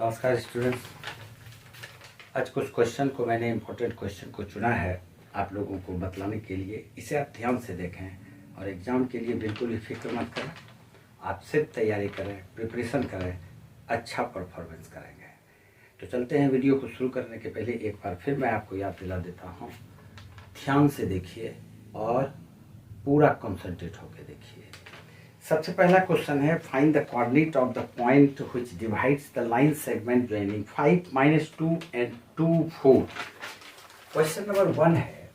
नमस्कार स्टूडेंट्स। आज कुछ क्वेश्चन को मैंने इम्पोर्टेंट क्वेश्चन को चुना है आप लोगों को बतलाने के लिए। इसे आप ध्यान से देखें और एग्ज़ाम के लिए बिल्कुल भी फिक्र मत करें। आप सिर्फ तैयारी करें, प्रिपरेशन करें, अच्छा परफॉर्मेंस करेंगे। तो चलते हैं। वीडियो को शुरू करने के पहले एक बार फिर मैं आपको याद दिला देता हूँ, ध्यान से देखिए और पूरा कंसंट्रेट होकर देखिए। सबसे पहला क्वेश्चन है, find the coordinate of the point which divides the line segment joining 5, -2 and 2, 4। Question number 1 है,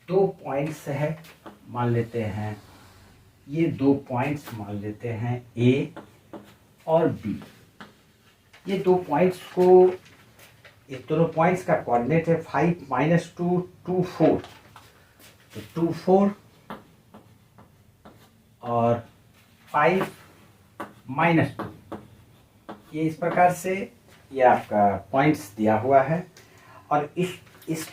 2 पॉइंट्स है, मान लेते हैं ये 2 पॉइंट्स मान लेते हैं ए और बी। ये 2 पॉइंट्स को, ये दोनों पॉइंट्स का कोऑर्डिनेट है 5, -2, 2, 4। तो 2, 4 और 5, -2, ये इस प्रकार से ये आपका पॉइंट्स दिया हुआ है। और इस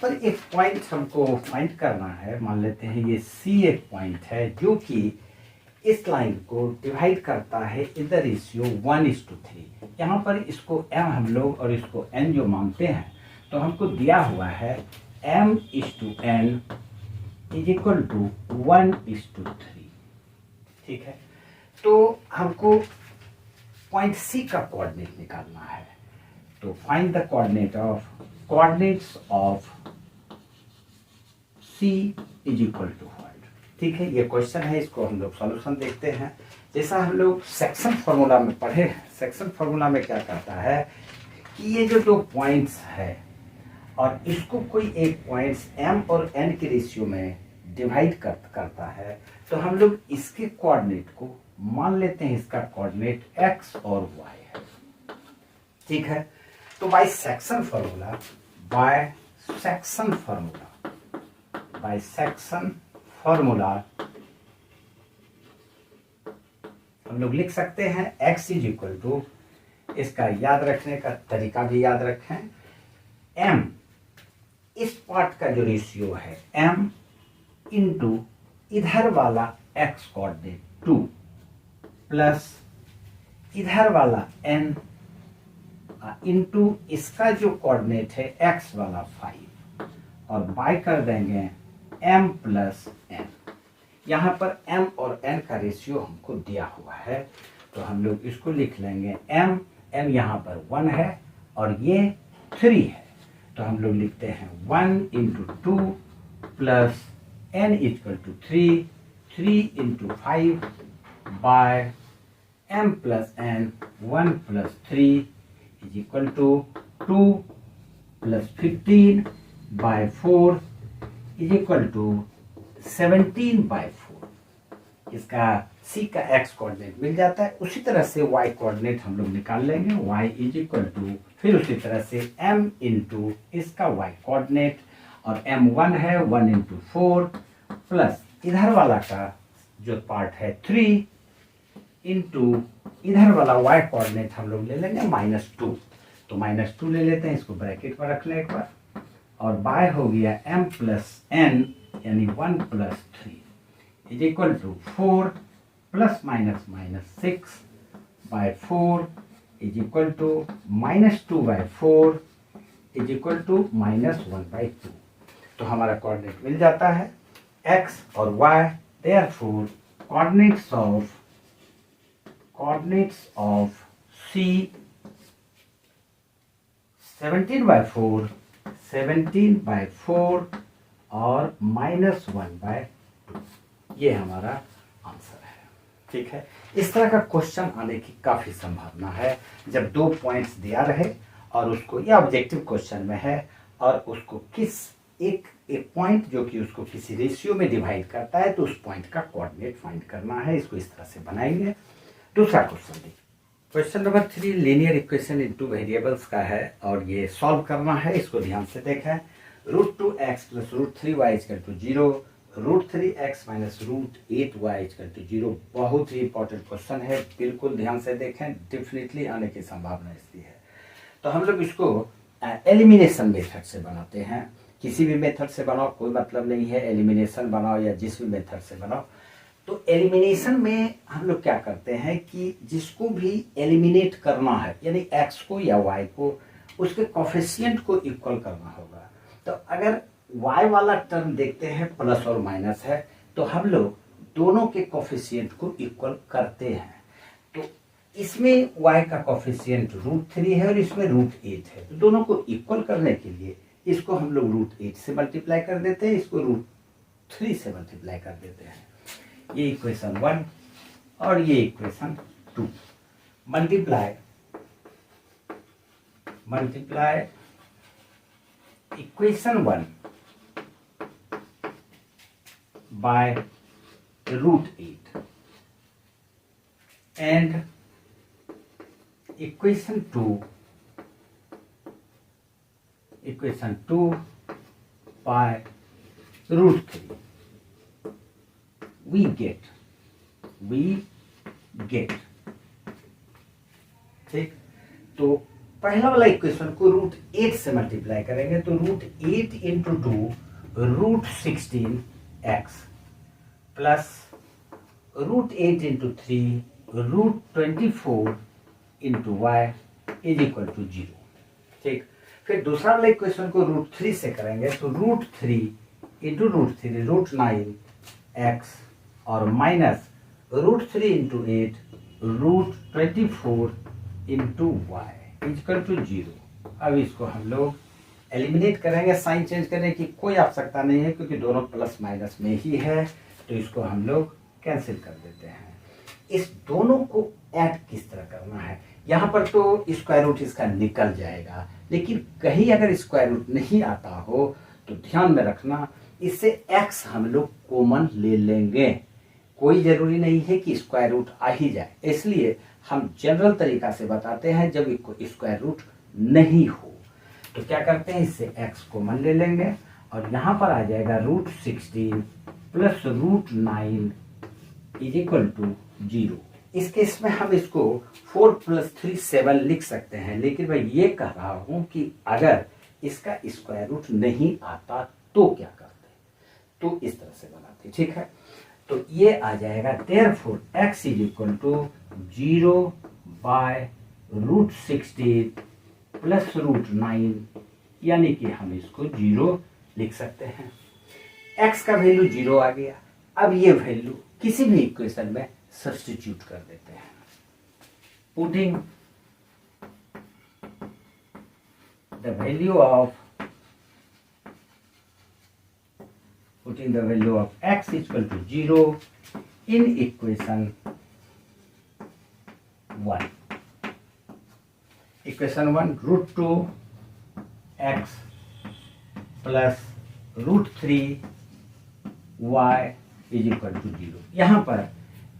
पर एक पॉइंट हमको फाइंड करना है। मान लेते हैं ये सी एक पॉइंट है जो कि इस लाइन को डिवाइड करता है इन द रेशियो 1:3। यहाँ पर इसको m हम लोग और इसको n जो मानते हैं, तो हमको दिया हुआ है m:n = 1:3। ठीक है, तो हमको पॉइंट सी का कोऑर्डिनेट निकालना है। तो find the coordinates of C = what. ठीक है, ये क्वेश्चन है, इसको हम लोग सॉल्यूशन देखते हैं। जैसा हम लोग सेक्शन फार्मूला में पढ़े हैं, सेक्शन फार्मूला में क्या कहता है कि ये जो 2 पॉइंट्स है और इसको कोई एक पॉइंट्स m और n के रेशियो में डिवाइड करता है, तो हम लोग इसके कोऑर्डिनेट को मान लेते हैं, इसका कोऑर्डिनेट x और y है। ठीक है, तो बाय सेक्शन फार्मूला हम लोग लिख सकते हैं x = इसका याद रखने का तरीका भी याद रखें, m इस पार्ट का जो रेशियो है m इंटू इधर वाला x कोऑर्डिनेट 2 प्लस इधर वाला n इंटू इसका जो कोऑर्डिनेट है x वाला 5 और बाय कर देंगे m + n। यहाँ पर m और n का रेशियो हमको दिया हुआ है, तो हम लोग इसको लिख लेंगे m यहाँ पर 1 है और ये 3 है, तो हम लोग लिखते हैं 1 × 2 plus n = 3, 3 × 5 by m + n, 1 + 3 = 2 + 15 bye 4 = 17/4। इसका c का x कोऑर्डिनेट मिल जाता है। उसी तरह से y कोऑर्डिनेट हम लोग निकाल लेंगे, y = फिर उसी तरह से m इंटू इसका y कोऑर्डिनेट, और m1 है 1 × 4 प्लस इधर वाला का जो पार्ट है 3 इंटू इधर वाला y कोऑर्डिनेट हम लोग ले लेंगे -2। तो -2 ले लेते हैं, इसको ब्रैकेट में रख लें एक बार, और बाय हो गया m + n यानी 1 + 3 = 4 ± -6/4 = -2/4 = -1/2। तो हमारा कोऑर्डिनेट मिल जाता है x और y। Therefore coordinates of c 17/4 और -1/2, ये हमारा आंसर है। ठीक है, इस तरह का क्वेश्चन आने की काफ़ी संभावना है जब 2 पॉइंट्स दिया रहे और उसको, यह ऑब्जेक्टिव क्वेश्चन में है, और उसको किस एक पॉइंट जो कि उसको किसी रेशियो में डिवाइड करता है, तो उस पॉइंट का कोऑर्डिनेट फाइंड करना है। इसको इस तरह से बनाएंगे। दूसरा क्वेश्चन देखिए, question number 3 linear equation in 2 variables का है और ये सॉल्व करना है। इसको ध्यान से देखें। √2x + √3y = 0, √3x - √8y = 0। बहुत ही इंपॉर्टेंट क्वेश्चन है, बिल्कुल ध्यान से देखें, डेफिनेटली आने की संभावना इसकी है। तो हम लोग इसको एलिमिनेशन मेथड से बनाते हैं। किसी भी मेथड से बनाओ, कोई मतलब नहीं है, एलिमिनेशन बनाओ या जिस भी मेथड से बनाओ। तो एलिमिनेशन में हम लोग क्या करते हैं कि जिसको भी एलिमिनेट करना है, यानी एक्स को या वाई को, उसके कोफिशिएंट को इक्वल करना होगा। तो अगर वाई वाला टर्म देखते हैं प्लस और माइनस है, तो हम लोग दोनों के कोफिशिएंट को इक्वल करते हैं। तो इसमें y का कोफिशिएंट √3 है और इसमें √8 है, तो दोनों को इक्वल करने के लिए इसको हम लोग √8 से मल्टीप्लाई कर देते हैं, इसको √3 से मल्टीप्लाई कर देते हैं। ये इक्वेशन 1 और ये equation 2। Multiply equation 1 by √8 and equation 2 by √3 we get ठीक। तो पहला वाला इक्वेशन को √8 से मल्टीप्लाई करेंगे, तो √8 into 2 √16x plus √8 into 3 √24 into y is equal to 0। ठीक। फिर दूसरा वाला इक्वेशन को √3 से करेंगे, तो √3 इंटू √3 √9x और minus √3 into 8 √24 into y is equal to 0। अब इसको हम लोग एलिमिनेट करेंगे, साइन चेंज करने की कोई आवश्यकता नहीं है क्योंकि दोनों प्लस माइनस में ही है, तो इसको हम लोग कैंसिल कर देते हैं। इस दोनों को ऐड किस तरह करना है, यहाँ पर तो स्क्वायर रूट इसका निकल जाएगा, लेकिन कहीं अगर स्क्वायर रूट नहीं आता हो तो ध्यान में रखना, इससे x हम लोग कॉमन ले लेंगे। कोई जरूरी नहीं है कि स्क्वायर रूट आ ही जाए, इसलिए हम जनरल तरीका से बताते हैं जब स्क्वायर रूट नहीं हो तो क्या करते हैं, इससे x कॉमन ले लेंगे और यहाँ पर आ जाएगा √16 प्लस √9 इज इक्वल टू 0। इस केस में हम इसको 4 + 3 7 लिख सकते हैं, लेकिन मैं ये कह रहा हूं कि अगर इसका स्क्वायर रूट नहीं आता तो क्या करते, तो इस तरह से बनाते। ठीक है, तो ये आ जाएगा therefore x is equal to 0 by √16 plus √9, यानी कि हम इसको 0 लिख सकते हैं। x का वैल्यू 0 आ गया। अब ये वैल्यू किसी भी इक्वेशन में सब्स्टिट्यूट कर देते हैं। Putting the value of x equal to 0 in equation 1। Equation 1 √2x plus √3y is equal to 0। यहाँ पर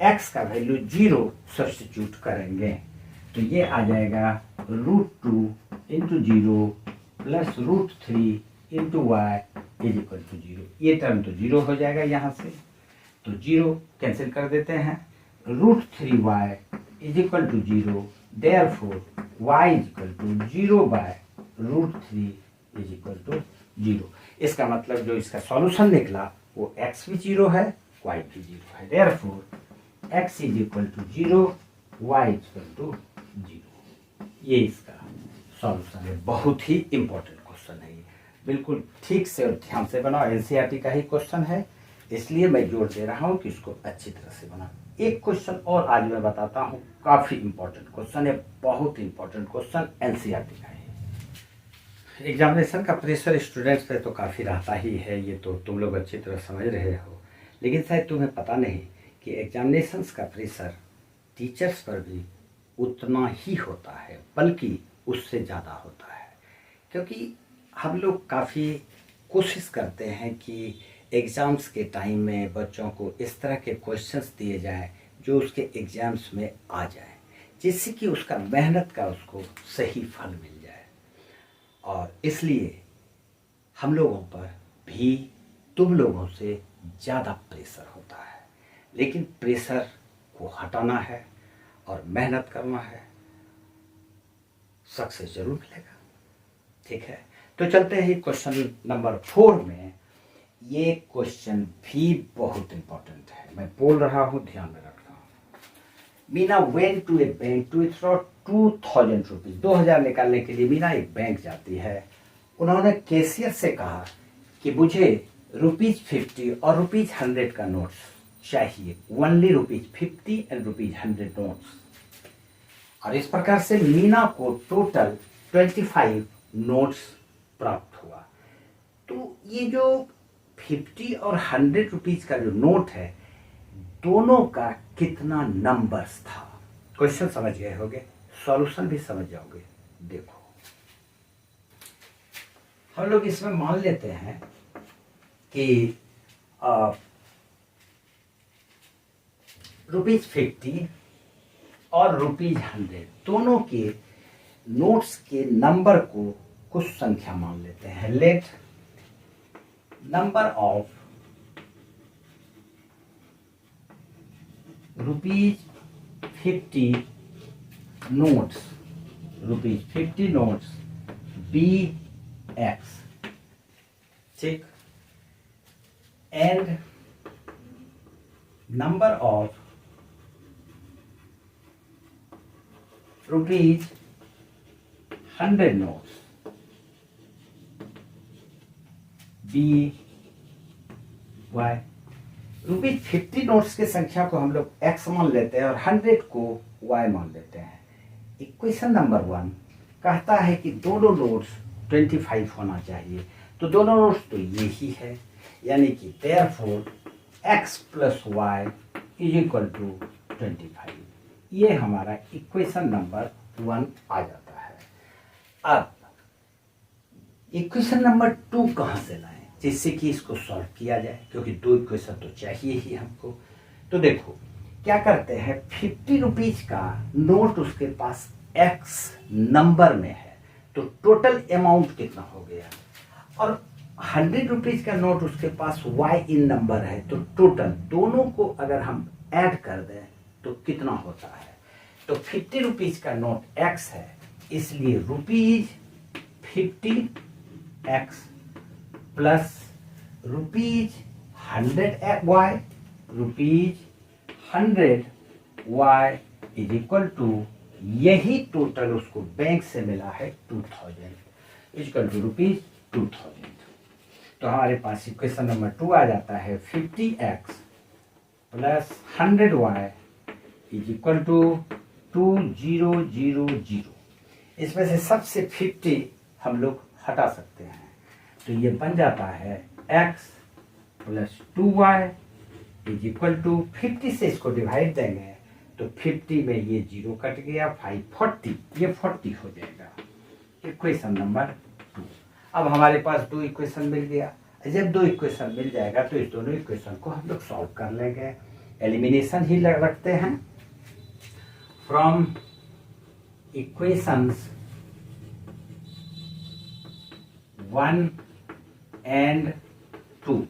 x का वैल्यू 0 सब्स्टिट्यूट करेंगे, तो ये आ जाएगा √2 into 0 plus √3 into y is equal to 0। ये टर्म तो 0 हो जाएगा यहाँ से, तो 0 कैंसिल कर देते हैं। √3y is equal to 0, therefore y is equal to 0 by √3 is equal to 0। इसका मतलब जो इसका सॉल्यूशन निकला वो x भी 0 है, y भी 0 है। Therefore x is equal to 0, y is equal to 0। ये इसका सॉल्यूशन है। बहुत ही इंपॉर्टेंट क्वेश्चन है ये, बिल्कुल ठीक से और ध्यान से बनाओ। एनसीईआरटी का ही क्वेश्चन है, इसलिए मैं जोर दे रहा हूँ कि इसको अच्छी तरह से बनाओ। एक क्वेश्चन और आज मैं बताता हूँ, काफी इंपॉर्टेंट क्वेश्चन है, बहुत इंपॉर्टेंट क्वेश्चन एनसीईआरटी का है। एग्जामिनेशन का प्रेशर स्टूडेंट्स पे तो काफ़ी रहता ही है, ये तो तुम लोग अच्छी तरह समझ रहे हो, लेकिन शायद तुम्हें पता नहीं कि एग्जामिनेशंस का प्रेशर टीचर्स पर भी उतना ही होता है, बल्कि उससे ज़्यादा होता है। क्योंकि हम लोग काफ़ी कोशिश करते हैं कि एग्ज़ाम्स के टाइम में बच्चों को इस तरह के क्वेश्चंस दिए जाएं जो उसके एग्ज़ाम्स में आ जाए, जिससे कि उसका मेहनत का उसको सही फल मिल जाए। और इसलिए हम लोगों पर भी तुम लोगों से ज़्यादा प्रेशर होता है, लेकिन प्रेशर को हटाना है और मेहनत करना है, सक्सेस जरूर मिलेगा। ठीक है, तो चलते हैं क्वेश्चन नंबर 4 में। ये क्वेश्चन भी बहुत इंपॉर्टेंट है, मैं बोल रहा हूँ, ध्यान में रखना। Meena went to a bank to withdraw 2000 rupees. 2000 निकालने के लिए मीना एक बैंक जाती है। उन्होंने कैशियर से कहा कि मुझे ₹50 और ₹100 का नोट्स चाहिए, ओनली ₹50 एंड ₹100 नोट्स। और इस प्रकार से मीना को टोटल 25 नोट्स प्राप्त हुआ। तो ये जो 50 और 100 रुपीज का जो नोट है, दोनों का कितना नंबर्स था? क्वेश्चन समझ गए होगे, सॉल्यूशन भी समझ जाओगे। देखो, हम लोग इसमें मान लेते हैं कि ₹50 और ₹100 दोनों के नोट्स के नंबर को कुछ संख्या मान लेते हैं। Let number of ₹50 notes, ₹50 notes be X, ठीक, and number of ₹100 notes be Y। ₹50 notes की संख्या को हम लोग x मान लेते हैं और 100 को y मान लेते हैं। इक्वेशन नंबर 1 कहता है कि दोनों नोट्स 25 होना चाहिए, तो दोनों नोट्स तो ये ही है, यानी कि therefore x plus y is equal to 25। ये हमारा इक्वेशन नंबर 1 आ जाता है। अब इक्वेशन नंबर 2 कहाँ से लाएं जिससे कि इसको सॉल्व किया जाए, क्योंकि 2 इक्वेशन तो चाहिए ही हमको। तो देखो क्या करते हैं, 50 रुपीज का नोट उसके पास x नंबर में है, तो टोटल अमाउंट कितना हो गया, और 100 रुपीज का नोट उसके पास y इन नंबर है, तो टोटल दोनों को अगर हम ऐड कर दें तो कितना होता है। तो 50 रुपीज का नोट x है, इसलिए ₹50x plus ₹100y, ₹100y is equal to, यही टोटल उसको बैंक से मिला है 2000 इक्वल टू ₹2000। तो हमारे पास इक्वेशन नंबर 2 आ जाता है 50x plus 100y is equal to 2000। इसमें से सबसे 50 हम लोग हटा सकते हैं, तो ये बन जाता है x plus 2y is equal to 50 से इसको डिवाइड देंगे तो 50 में ये 0 कट गया, 5 40, ये 40 हो जाएगा। Equation number 2। अब हमारे पास 2 इक्वेशन मिल गया। जब 2 इक्वेशन मिल जाएगा तो इस दोनों इक्वेशन को हम लोग सॉल्व कर लेंगे। एलिमिनेशन ही रखते हैं। From equations 1 and 2,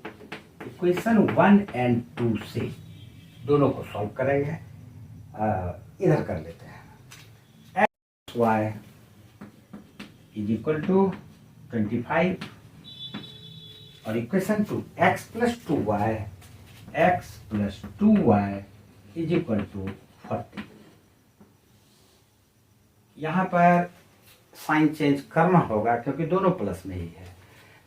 equation 1 and 2 से दोनों को सॉल्व करेंगे। इधर कर लेते हैं, x y is equal to 25 और equation 2 x plus 2y, x plus 2y is equal to 40। यहाँ पर साइन चेंज करना होगा क्योंकि दोनों प्लस में ही है,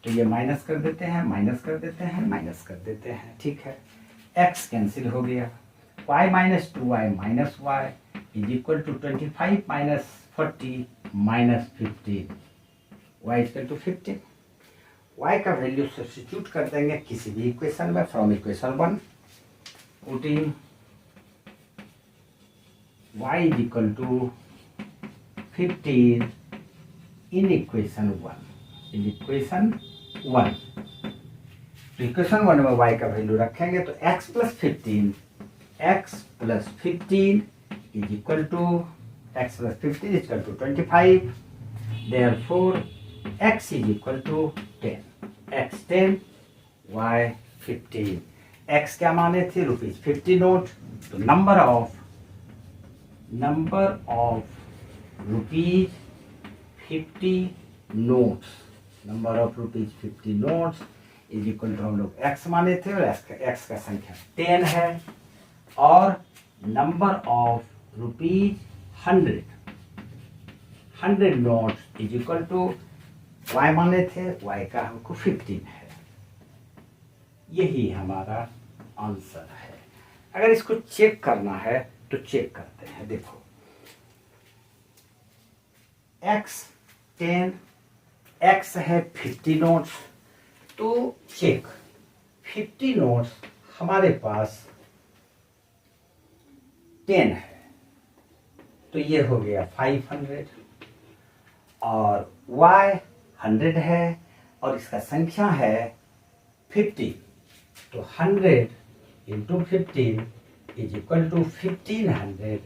तो ये माइनस कर देते हैं, माइनस कर देते हैं, माइनस कर देते हैं, ठीक है। x कैंसिल हो गया, y minus 2y minus y is equal to 25 minus 40 minus 15, y is equal to 15। y का वैल्यू सब्स्टिट्यूट कर देंगे किसी भी इक्वेशन में। From equation 1 putting y is equal to 15 in equation 1, in equation 1। तो equation 1 में y का value रखेंगे तो x plus 15, x plus 15 is equal to, x plus 15 is equal to 25, therefore x is equal to 10, x 10, y 15। x क्या माने थे, ₹50 note, तो number of ₹50 notes, number of ₹50 notes is equal to हम लोग x माने थे और x का संख्या 10 है और number of ₹100 notes is equal to y माने थे, y का हमको 15 है। यही हमारा आंसर है। अगर इसको चेक करना है तो चेक करते हैं। देखो x 10, x है 50 नोट्स, तो चेक 50 नोट्स हमारे पास 10 है, तो ये हो गया 500 और y 100 है और इसका संख्या है 50, तो 100 इंटू 15 इज इक्वल टू 1500।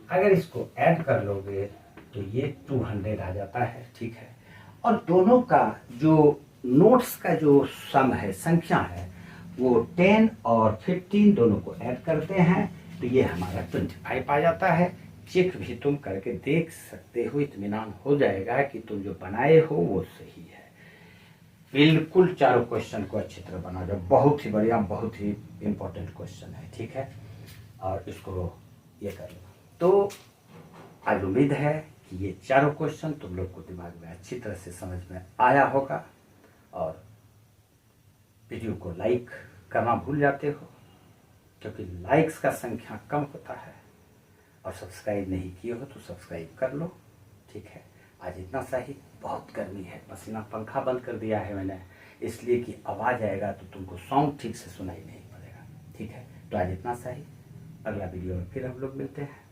अगर इसको ऐड कर लोगे तो ये 200 आ जाता है। ठीक है, और दोनों का जो नोट्स का जो सम है, संख्या है, वो 10 और 15 दोनों को ऐड करते हैं तो ये हमारा 25 आ जाता है। चेक भी तुम करके देख सकते हो, इत्मीनान हो जाएगा कि तुम जो बनाए हो वो सही है। बिल्कुल चारों क्वेश्चन को अच्छी तरह बना जाओ, बहुत ही बढ़िया, बहुत ही इंपॉर्टेंट क्वेश्चन है। ठीक है, और इसको ये कर लो। तो आज उम्मीद है कि ये चारों क्वेश्चन तुम लोग को दिमाग में अच्छी तरह से समझ में आया होगा, और वीडियो को लाइक करना भूल जाते हो क्योंकि लाइक्स का संख्या कम होता है, और सब्सक्राइब नहीं किए हो तो सब्सक्राइब कर लो। ठीक है, आज इतना सा ही। बहुत गर्मी है, पसीना, पंखा बंद कर दिया है मैंने इसलिए कि आवाज़ आएगा तो तुमको साउंड ठीक से सुनाई नहीं पड़ेगा। ठीक है, तो आज इतना सा ही। अगला वीडियो में फिर हम लोग मिलते हैं।